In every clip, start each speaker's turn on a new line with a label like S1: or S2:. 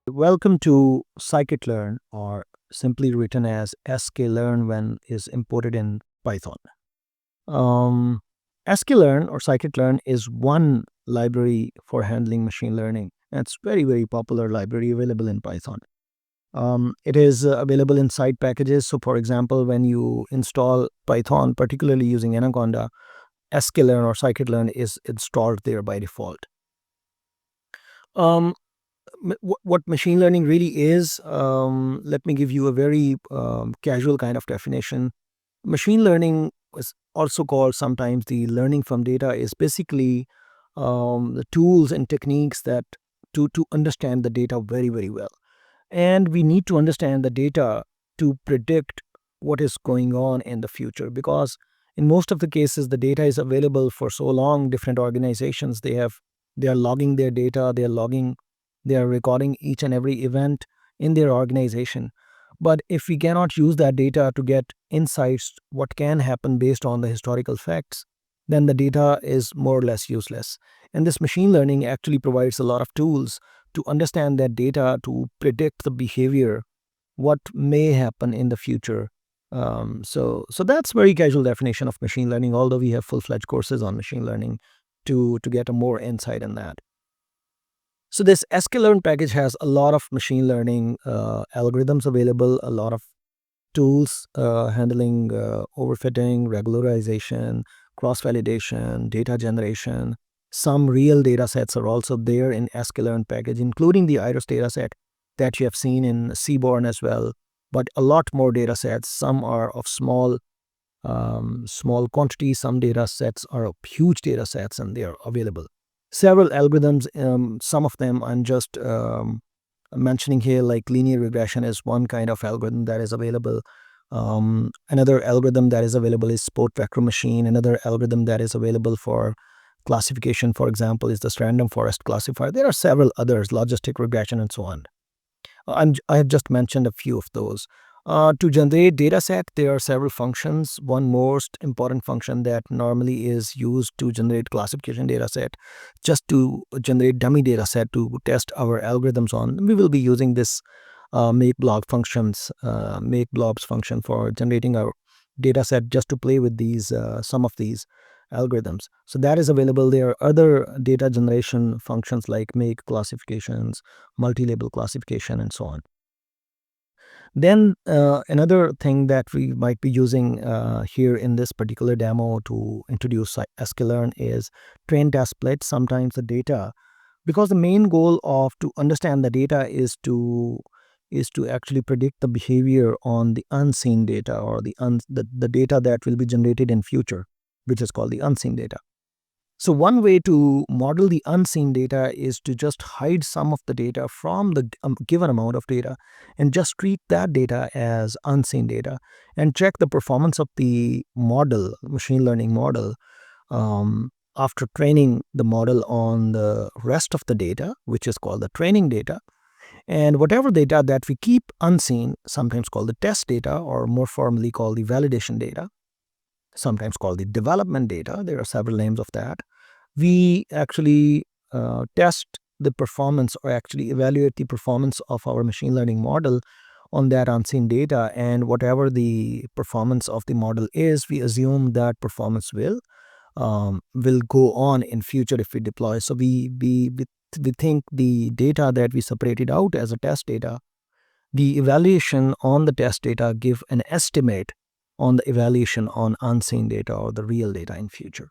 S1: Welcome to Scikit-Learn, or simply written as Sklearn when is imported in Python. Sklearn or Scikit-Learn is one library for handling machine learning. It's very, very popular library available in Python. It is available in side packages. So for example, when you install Python, particularly using Anaconda, Sklearn or Scikit-Learn is installed there by default. Um, what machine learning really is, let me give you a very casual kind of definition. Machine learning is also called sometimes the learning from data, is basically the tools and techniques that to understand the data very, very well. And we need to understand the data to predict what is going on in the future, because in most of the cases the data is available for so long. Different organizations, they are logging their data, they are recording each and every event in their organization. But if we cannot use that data to get insights what can happen based on the historical facts, then the data is more or less useless. And this machine learning actually provides a lot of tools to understand that data, to predict the behavior, what may happen in the future. So that's very casual definition of machine learning, although we have full-fledged courses on machine learning to get a more insight in that. So this Sklearn package has a lot of machine learning algorithms available, a lot of tools handling overfitting, regularization, cross-validation, data generation. Some real data sets are also there in Sklearn package, including the Iris data set that you have seen in Seaborn as well. But a lot more data sets. Some are of small quantities. Some data sets are of huge data sets, and they are available. Several algorithms, some of them I'm just mentioning here, like linear regression is one kind of algorithm that is available. Another algorithm that is available is sport vector machine. Another algorithm that is available for classification, for example, is this random forest classifier. There are several others, logistic regression and so on. I have just mentioned a few of those. To generate data set, there are several functions. One most important function that normally is used to generate classification data set, just to generate dummy data set to test our algorithms on. We will be using this make blobs function for generating our data set, just to play with these some of these algorithms. So that is available. There are other data generation functions like make classifications, multi-label classification, and so on. Then another thing that we might be using here in this particular demo to introduce Sklearn is train test split. Sometimes the data, because the main goal of to understand the data is to actually predict the behavior on the unseen data, or the data that will be generated in future, which is called the unseen data. So one way to model the unseen data is to just hide some of the data from the given amount of data and just treat that data as unseen data and check the performance of the model, machine learning model, after training the model on the rest of the data, which is called the training data. And whatever data that we keep unseen, sometimes called the test data, or more formally called the validation data, sometimes called the development data. There are several names of that. We actually test the performance, or actually evaluate the performance of our machine learning model on that unseen data. And whatever the performance of the model is, we assume that performance will go on in future if we deploy. So we think the data that we separated out as a test data, the evaluation on the test data give an estimate on the evaluation on unseen data or the real data in future.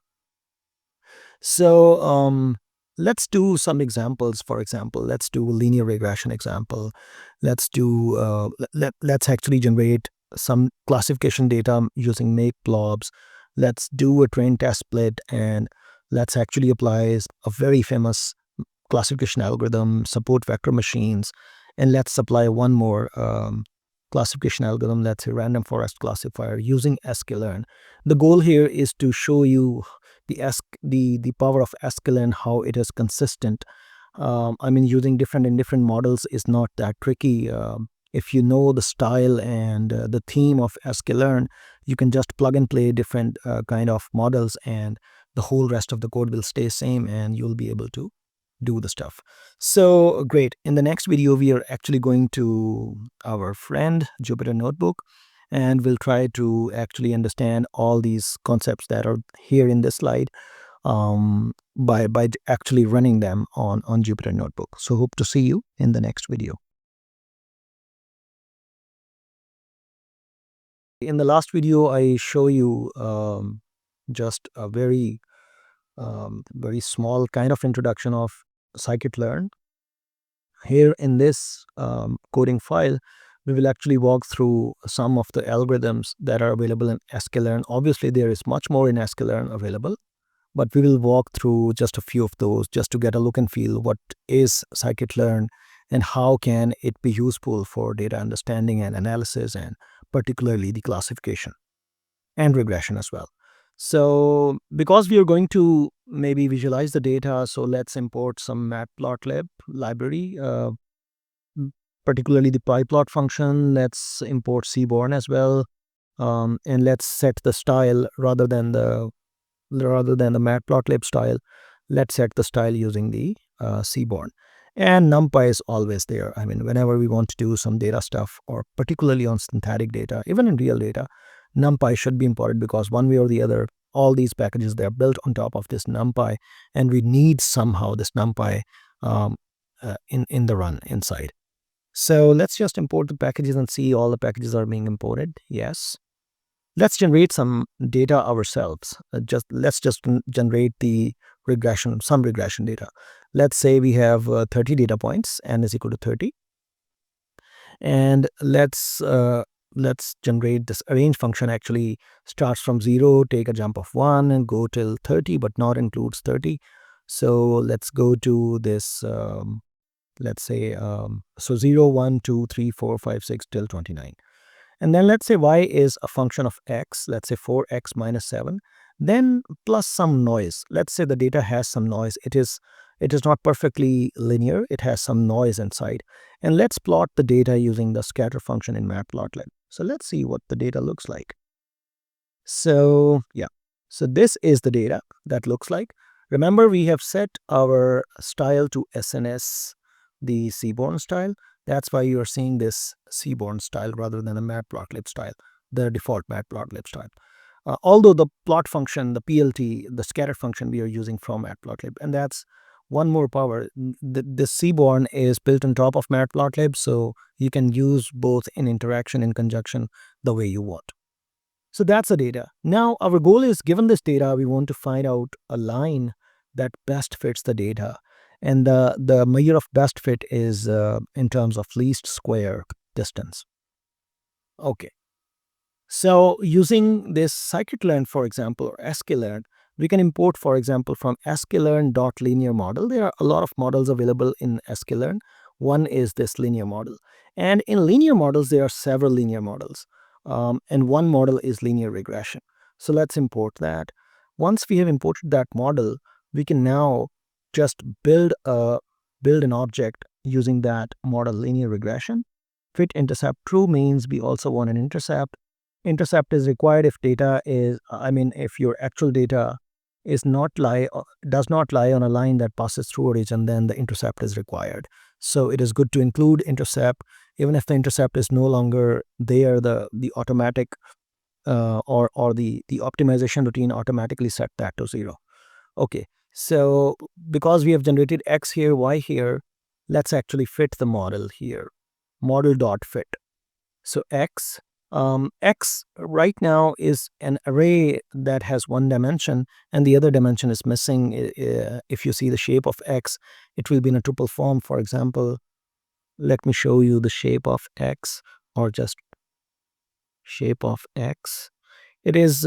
S1: So let's do some examples. For example, let's do a linear regression example. Let's do let's actually generate some classification data using make blobs. Let's do a train test split, and let's actually apply a very famous classification algorithm, support vector machines, and let's apply one more classification algorithm, let's say random forest classifier, using Sklearn. The goal here is to show you the power of Sklearn, how it is consistent. I mean, using different models is not that tricky. If you know the style and the theme of Sklearn, You can just plug and play different kind of models, and the whole rest of the code will stay same, and you'll be able to do the stuff. So great. In the next video, we are actually going to our friend Jupyter Notebook, and we'll try to actually understand all these concepts that are here in this slide by actually running them on Jupyter Notebook. So hope to see you in the next video. In the last video, I show you just a very small kind of introduction of Scikit-Learn. Here in this coding file, we will actually walk through some of the algorithms that are available in Scikit-Learn. Obviously, there is much more in Scikit-Learn available, but we will walk through just a few of those just to get a look and feel what is Scikit-Learn and how can it be useful for data understanding and analysis, and particularly the classification and regression as well. So because we are going to maybe visualize the data, so let's import some matplotlib library, particularly the pyplot function. Let's import seaborn as well, and let's set the style rather than the matplotlib style. Let's set the style using the seaborn. And NumPy is always there. I mean, whenever we want to do some data stuff, or particularly on synthetic data, even in real data, NumPy should be imported, because one way or the other, all these packages, they're built on top of this NumPy, and we need somehow this NumPy in the run inside. So let's just import the packages and see all the packages are being imported. Yes. Let's generate some data ourselves. Let's just generate the some regression data. Let's say we have 30 data points, n is equal to 30, and let's generate this arrange function. Actually starts from 0, take a jump of 1, and go till 30, but not includes 30. So let's go to this. Let's say so 0, 1, 2, 3, 4, 5, 6 till 29. And then let's say y is a function of x, let's say 4x minus 7, then plus some noise. Let's say the data has some noise. It is not perfectly linear. It has some noise inside. And let's plot the data using the scatter function in matplotlib. So let's see what the data looks like. So yeah, so this is the data that looks like. Remember, we have set our style to SNS, the seaborn style. That's why you are seeing this seaborn style rather than a matplotlib style, the default matplotlib style. Although the plot function, the PLT, the scatter function, we are using from matplotlib, and that's one more power. The seaborn is built on top of matplotlib, so you can use both in interaction, in conjunction, the way you want. So that's the data. Now our goal is, given this data, we want to find out a line that best fits the data. And the measure of best fit is in terms of least square distance. Okay. So using this Scikit-Learn, for example, or Scikit-Learn, we can import, for example, from Scikit-Learn.linear model. There are a lot of models available in Scikit-Learn. One is this linear model. And in linear models, there are several linear models. And one model is linear regression. So let's import that. Once we have imported that model, we can now just build an object using that model, linear regression. Fit intercept true means we also want an intercept. Intercept is required if data is, if your actual data does not lie on a line that passes through origin, then the intercept is required. So it is good to include intercept, even if the intercept is no longer there. The automatic or the optimization routine automatically set that to 0. Okay. So because we have generated x here, y here, let's actually fit the model here. Model.fit. So x right now is an array that has one dimension and the other dimension is missing. If you see the shape of x, it will be in a tuple form. For example, let me show you the shape of x, or just shape of x. It is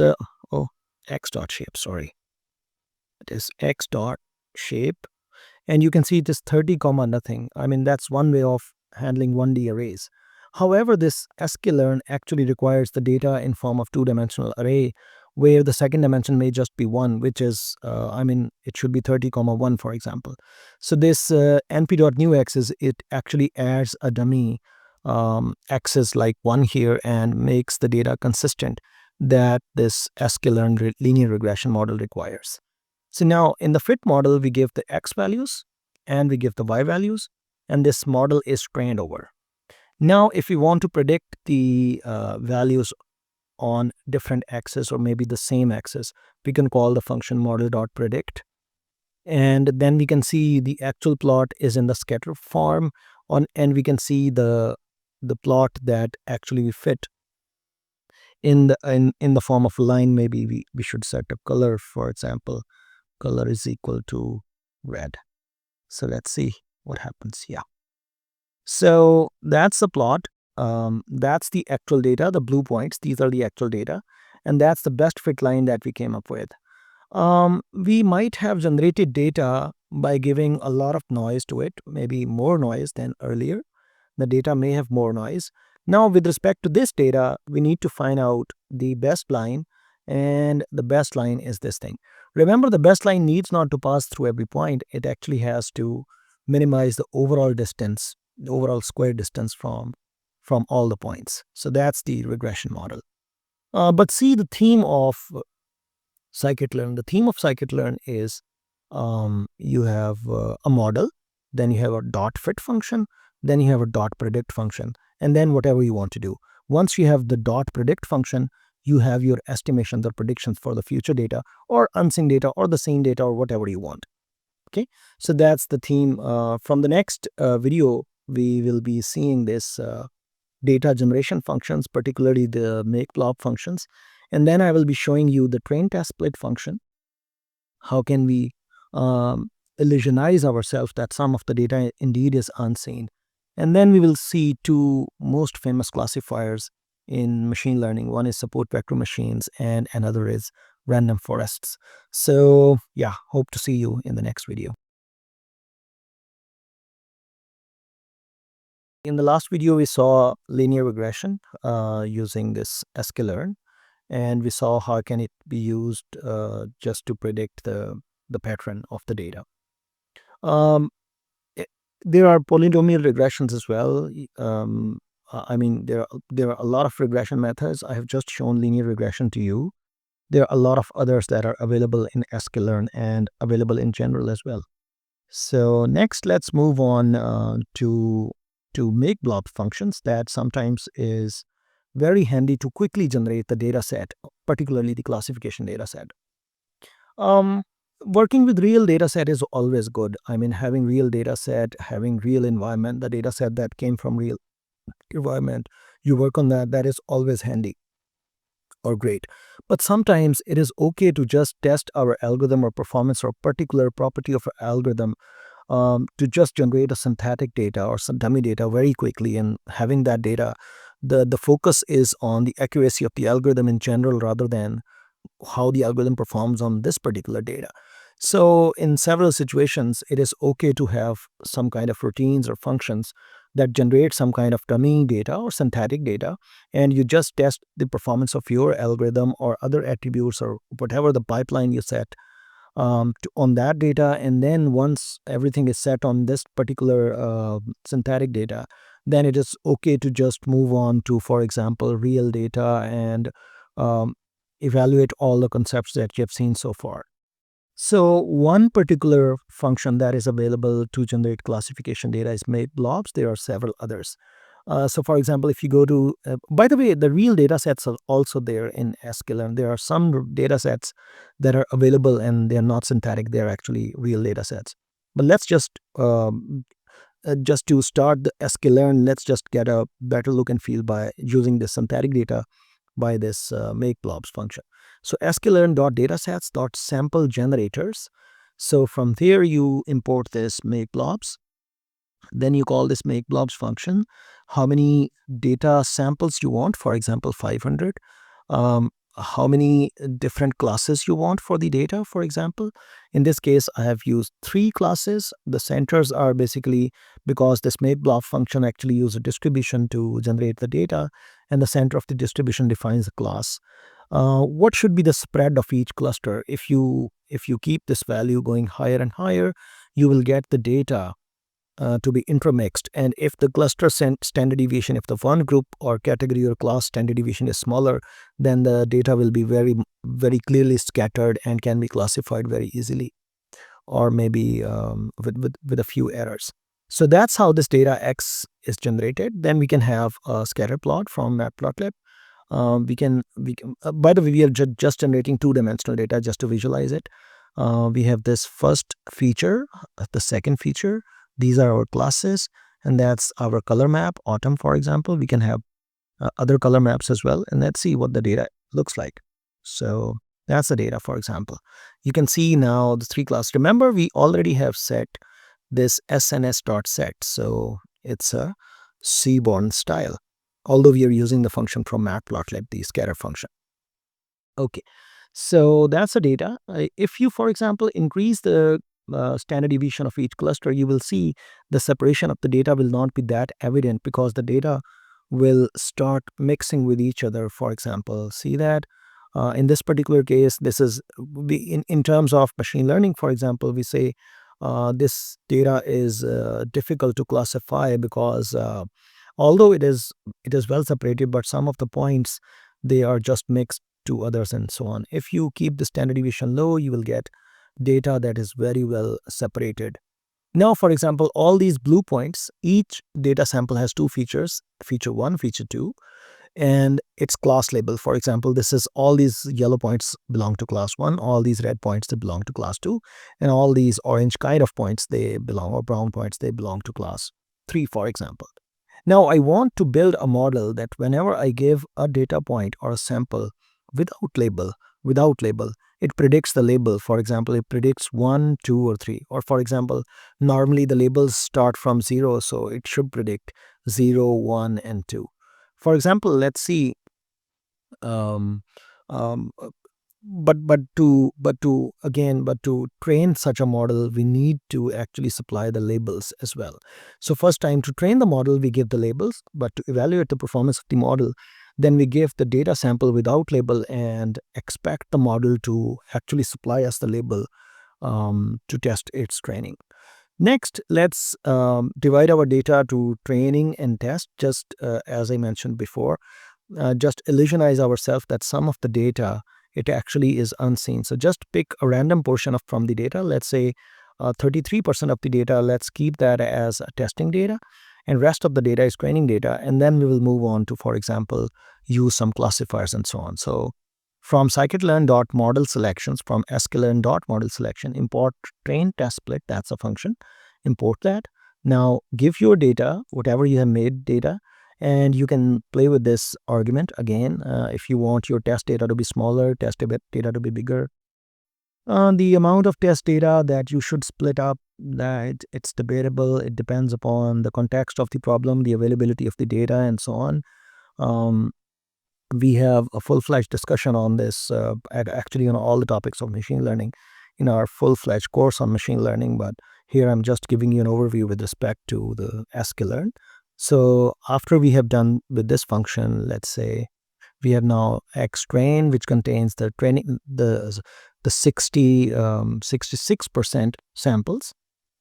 S1: x dot shape, sorry. It is x dot shape, and you can see it is 30 comma nothing. That's one way of handling 1D arrays. However, this Scikit-Learn actually requires the data in form of two-dimensional array, where the second dimension may just be 1, which is it should be 30 comma 1, for example. So this np.newx it actually adds a dummy x is like 1 here and makes the data consistent. that this Scikit-Learn linear regression model requires. So now in the fit model, we give the x values and we give the y values, and this model is trained over. Now, if we want to predict the values on different axes or maybe the same axis, we can call the function model.predict. And then we can see the actual plot is in the scatter form and we can see the plot that actually fit in the form of a line. Maybe we should set a color, for example, color is equal to red. So let's see what happens. Yeah. So that's the plot. That's the actual data, the blue points, these are the actual data. And that's the best fit line that we came up with. We might have generated data by giving a lot of noise to it, maybe more noise than earlier. The data may have more noise. Now, with respect to this data, we need to find out the best line, and the best line is this thing. Remember, the best line needs not to pass through every point. It actually has to minimize the overall distance, the overall square distance from all the points. So that's the regression model. But see, the theme of Scikit-Learn, the theme of Scikit-Learn is you have a model, then you have a dot fit function, then you have a dot predict function, and then whatever you want to do. Once you have the dot predict function, you have your estimations or predictions for the future data or unseen data or the same data or whatever you want. Okay, so that's the theme. From the next video, we will be seeing this data generation functions, particularly the make blob functions. And then I will be showing you the train test split function. How can we illusionize ourselves that some of the data indeed is unseen? And then we will see two most famous classifiers in machine learning. One is support vector machines and another is random forests. So yeah, hope to see you in the next video. In the last video, we saw linear regression using this Scikit-Learn, and we saw how can it be used just to predict the pattern of the data. There are polynomial regressions as well. I mean, there are a lot of regression methods. I have just shown linear regression to you. There are a lot of others that are available in Scikit-Learn and available in general as well. So next, let's move on to make blob functions that sometimes is very handy to quickly generate the data set, particularly the classification data set. Working with real data set is always good. I mean, having real data set, having real environment, the data set that came from real environment, you work on that, that is always handy or great. But sometimes it is okay to just test our algorithm or performance or particular property of an algorithm to just generate a synthetic data or some dummy data very quickly, and having that data, the focus is on the accuracy of the algorithm in general rather than how the algorithm performs on this particular data. So in several situations, it is okay to have some kind of routines or functions that generate some kind of dummy data or synthetic data, and you just test the performance of your algorithm or other attributes or whatever the pipeline you set on that data. And then once everything is set on this particular synthetic data, then it is okay to just move on to, for example, real data and evaluate all the concepts that you have seen so far. So one particular function that is available to generate classification data is make blobs. There are several others. So for example, if you go to, by the way, the real data sets are also there in Scikit-Learn. There are some data sets that are available and they're not synthetic, they're actually real data sets. But let's just to start the Scikit-Learn, let's just get a better look and feel by using the synthetic data by this make blobs function. So Scikit-Learn.datasets.sample generators. So from there you import this make blobs. Then you call this make blobs function. How many data samples you want, for example, 500. How many different classes you want for the data, for example. In this case, I have used 3 classes. The centers are basically because this make blob function actually uses a distribution to generate the data, and the center of the distribution defines a class. What should be the spread of each cluster? If you keep this value going higher and higher, you will get the data to be intermixed. And if the cluster standard deviation, if the one group or category or class standard deviation is smaller, then the data will be very clearly scattered and can be classified very easily, or maybe with a few errors. So that's how this data X is generated. Then we can have a scatter plot from Matplotlib. By the way, we are just generating two-dimensional data just to visualize it. We have this first feature, the second feature. These are our classes, and that's our color map, autumn, for example. We can have other color maps as well, and let's see what the data looks like. So that's the data, for example. You can see now the three classes. Remember, we already have set this sns.set, so it's a seaborn style, although we are using the function from Matplotlib, the scatter function. Okay, so that's the data. If you, for example, increase the standard deviation of each cluster, you will see the separation of the data will not be that evident because the data will start mixing with each other. For example, see that in this particular case, this is in terms of machine learning, for example, we say this data is difficult to classify because although it is well separated, but some of the points, they are just mixed to others and so on. If you keep the standard deviation low, you will get data that is very well separated. Now, for example, all these blue points, each data sample has two features, feature 1, feature 2, and its class label. For example, this is all these yellow points belong to class 1, all these red points, they belong to class 2, and all these orange kind of points, they belong, or brown points, they belong to class 3, for example. Now, I want to build a model that whenever I give a data point or a sample without label, it predicts the label. For example, it predicts 1, 2, or 3. Or for example, normally the labels start from 0, so it should predict 0, 1, and 2. For example, let's see. Um, um, to train such a model, we need to actually supply the labels as well. So first time to train the model, we give the labels, but to evaluate the performance of the model, then we give the data sample without label and expect the model to actually supply us the label to test its training. Next, let's divide our data to training and test, just as I mentioned before. Just illusionize ourselves that some of the data, it actually is unseen. So just pick a random portion from the data. Let's say 33% of the data, let's keep that as testing data, and rest of the data is training data. And then we will move on to, for example, use some classifiers and so on. So from scikit-learn.model selections, from sklearn.model selection, import train test split, that's a function. Import that. Now give your data, whatever you have made data, and you can play with this argument again. If you want your test data to be smaller, test data to be bigger, the amount of test data that you should split up, that it's debatable. It depends upon the context of the problem, the availability of the data, and so on. We have a full-fledged discussion on this, actually on all the topics of machine learning in our full-fledged course on machine learning, but here I'm just giving you an overview with respect to the Scikit-Learn. So after we have done with this function, let's say we have now xtrain, which contains the training, the 66% samples,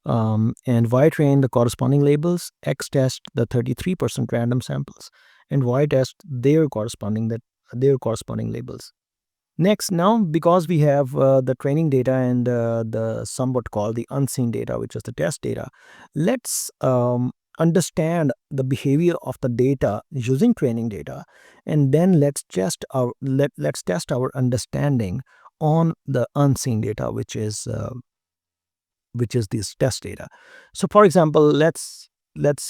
S1: and ytrain, the corresponding labels, xtest, the 33% random samples, and ytest, their corresponding labels. Next, now because we have the training data and the somewhat called the unseen data, which is the test data, let's understand the behavior of the data using training data, and then let's test our understanding on the unseen data, which is this test data. So for example, let's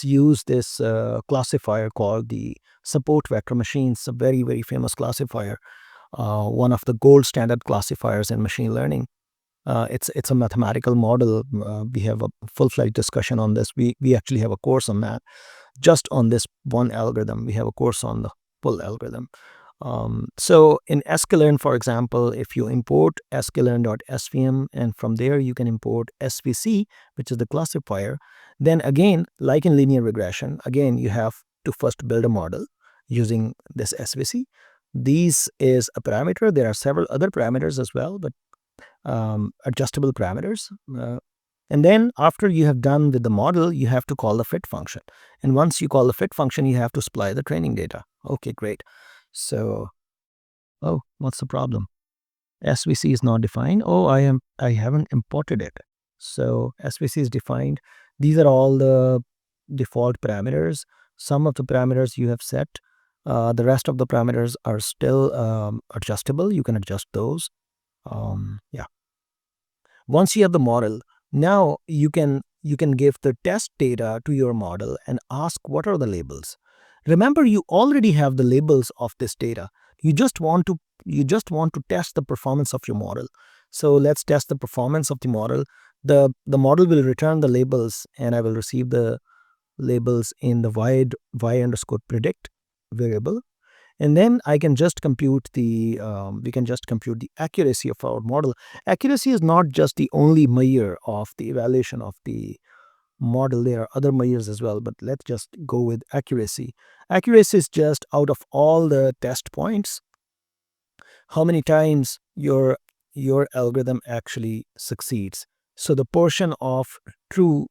S1: use this classifier called the support vector machines, a very, very famous classifier, one of the gold standard classifiers in machine learning. It's a mathematical model. We have a full-fledged discussion on this. We actually have a course on that. Just on this one algorithm, we have a course on the full algorithm. So in Scikit-Learn, for example, if you import sklearn.svm, and from there you can import svc, which is the classifier, then again, like in linear regression, again you have to first build a model using this svc. These is a parameter. There are several other parameters as well, but adjustable parameters. And then after you have done with the model, you have to call the fit function. And once you call the fit function, you have to supply the training data. Okay, great. So, oh, what's the problem? SVC is not defined. Oh, I haven't imported it. So SVC is defined. These are all the default parameters. Some of the parameters you have set. The rest of the parameters are still adjustable. You can adjust those. Yeah. Once you have the model, now you can give the test data to your model and ask what are the labels. Remember, you already have the labels of this data. You just want to test the performance of your model. So let's test the performance of the model. The model will return the labels, and I will receive the labels in the y_predict variable. And then I can just compute the we can just compute the accuracy of our model. Accuracy is not just the only measure of the evaluation of the model. There are other measures as well, but let's just go with accuracy. Accuracy is just out of all the test points, how many times your algorithm actually succeeds. So the portion of true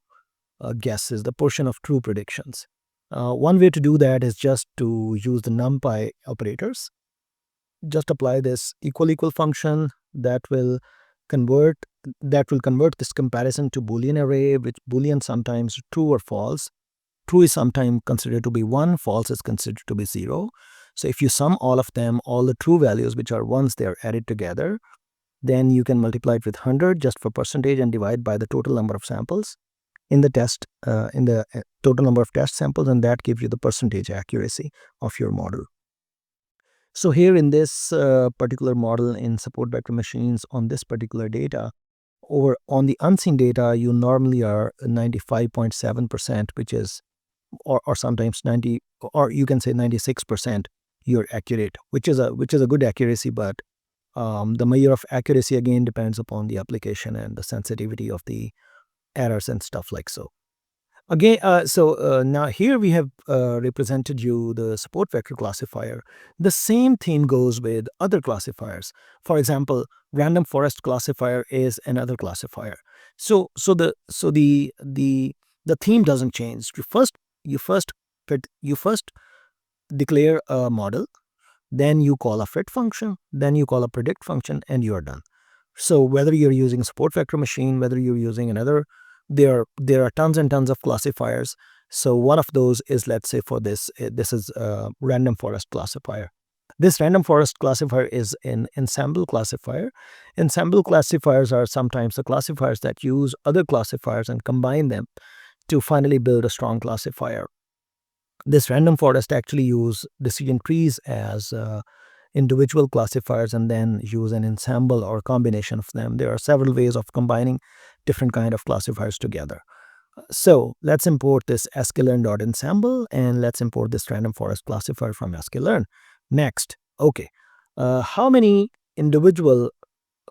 S1: guesses, the portion of true predictions. One way to do that is just to use the NumPy operators. Just apply this equal function that will convert this comparison to Boolean array, which Boolean sometimes true or false. True is sometimes considered to be 1, false is considered to be 0. So if you sum all of them, all the true values which are ones, they are added together, then you can multiply it with 100 just for percentage and divide by the total number of samples in the test, total number of test samples, and that gives you the percentage accuracy of your model. So here in this particular model in support vector machines on this particular data, or on the unseen data, you normally are 95.7%, which is, or sometimes 90, or you can say 96%, you're accurate, which is a good accuracy, but the measure of accuracy again depends upon the application and the sensitivity of the errors and stuff like so. Again, now here we have represented you the support vector classifier. The same theme goes with other classifiers. For example, random forest classifier is another classifier. So the theme doesn't change. You first declare a model, then you call a fit function, then you call a predict function, and you are done. So whether you're using a support vector machine, whether you're using another, there are tons and tons of classifiers. So one of those is, let's say for this is a random forest classifier. This random forest classifier is an ensemble classifier. Ensemble classifiers are sometimes the classifiers that use other classifiers and combine them to finally build a strong classifier. This random forest actually use decision trees as individual classifiers and then use an ensemble or combination of them. There are several ways of combining different kind of classifiers together. So let's import this Scikit-Learn.ensemble and let's import this random forest classifier from Scikit-Learn. Next, okay, how many individual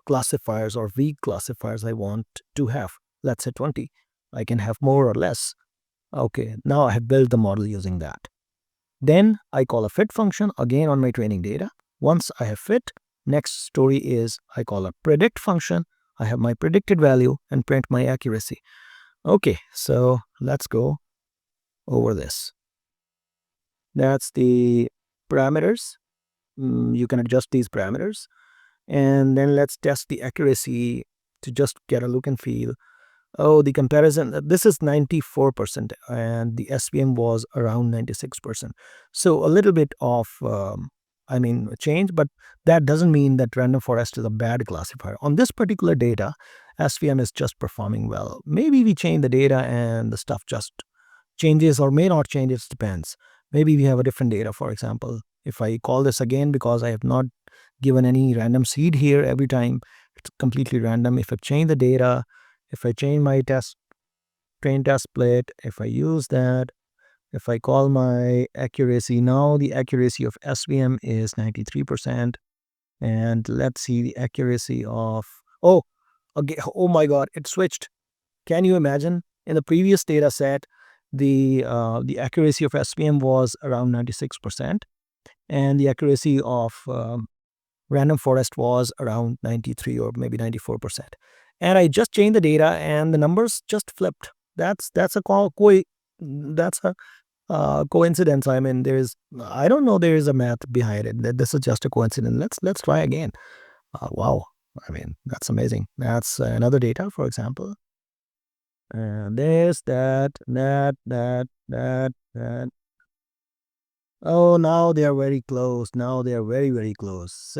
S1: classifiers or weak classifiers I want to have? Let's say 20. I can have more or less. Okay, now I have built the model using that. Then I call a fit function again on my training data. Once I have fit, next story is I call a predict function. I have my predicted value and print my accuracy. Okay, so let's go over this. That's the parameters. You can adjust these parameters. And then let's test the accuracy to just get a look and feel. Oh, the comparison, this is 94% and the SVM was around 96%. So a little bit of, change, but that doesn't mean that random forest is a bad classifier. On this particular data, SVM is just performing well. Maybe we change the data and the stuff just changes or may not change, it depends. Maybe we have a different data, for example. If I call this again, because I have not given any random seed here every time, it's completely random. If I change the data, if I change my train test split, if I use that, if I call my accuracy, now the accuracy of SVM is 93%. And let's see the accuracy of, oh my God, it switched. Can you imagine? In the previous data set, the accuracy of SVM was around 96%, and the accuracy of random forest was around 93 or maybe 94%. and I just changed the data, and the numbers just flipped. That's a that's a coincidence. I mean, I don't know there is a math behind it. This is just a coincidence. Let's try again. Wow. I mean, that's amazing. That's another data, for example. This, that. Oh, now they are very close. Now they are very, very close.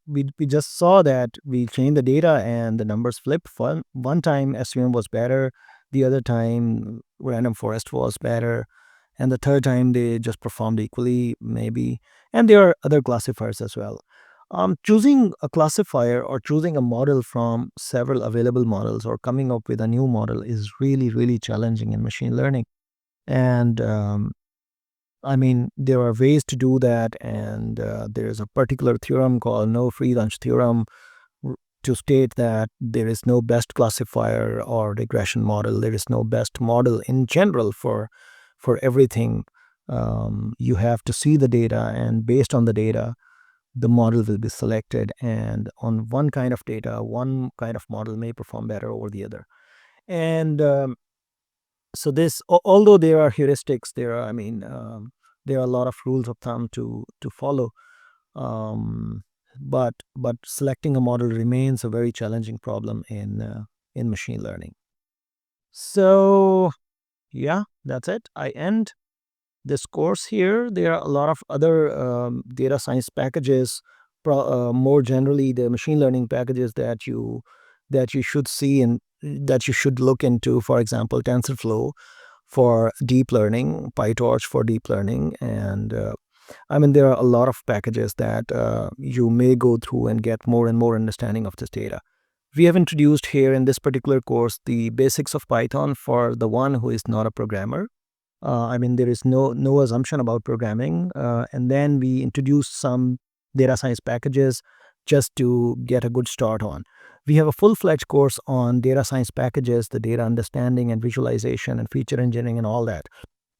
S1: We just saw that we changed the data and the numbers flipped. One time SVM was better, the other time random forest was better, and the third time they just performed equally, maybe. And there are other classifiers as well. Choosing a classifier or choosing a model from several available models or coming up with a new model is really, really challenging in machine learning. And I mean, there are ways to do that, and there's a particular theorem called no free lunch theorem to state that there is no best classifier or regression model. There is no best model in general for everything. You have to see the data, and based on the data, the model will be selected. And on one kind of data, one kind of model may perform better over the other. And so although there are heuristics, there are a lot of rules of thumb to follow. um, but selecting a model remains a very challenging problem in machine learning. So yeah, that's it. I end this course here. There are a lot of other data science packages, more generally the machine learning packages that you should see and that you should look into. For example, TensorFlow for deep learning, PyTorch for deep learning, and I mean, there are a lot of packages that you may go through and get more and more understanding of this data. We have introduced here in this particular course the basics of Python for the one who is not a programmer. I mean, there is no assumption about programming, and then we introduce some data science packages just to get a good start on. We have a full-fledged course on data science packages, the data understanding and visualization and feature engineering and all that.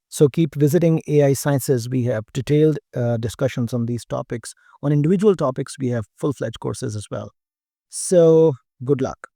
S1: So keep visiting AI Sciences. We have detailed discussions on these topics. On individual topics, we have full-fledged courses as well. So good luck.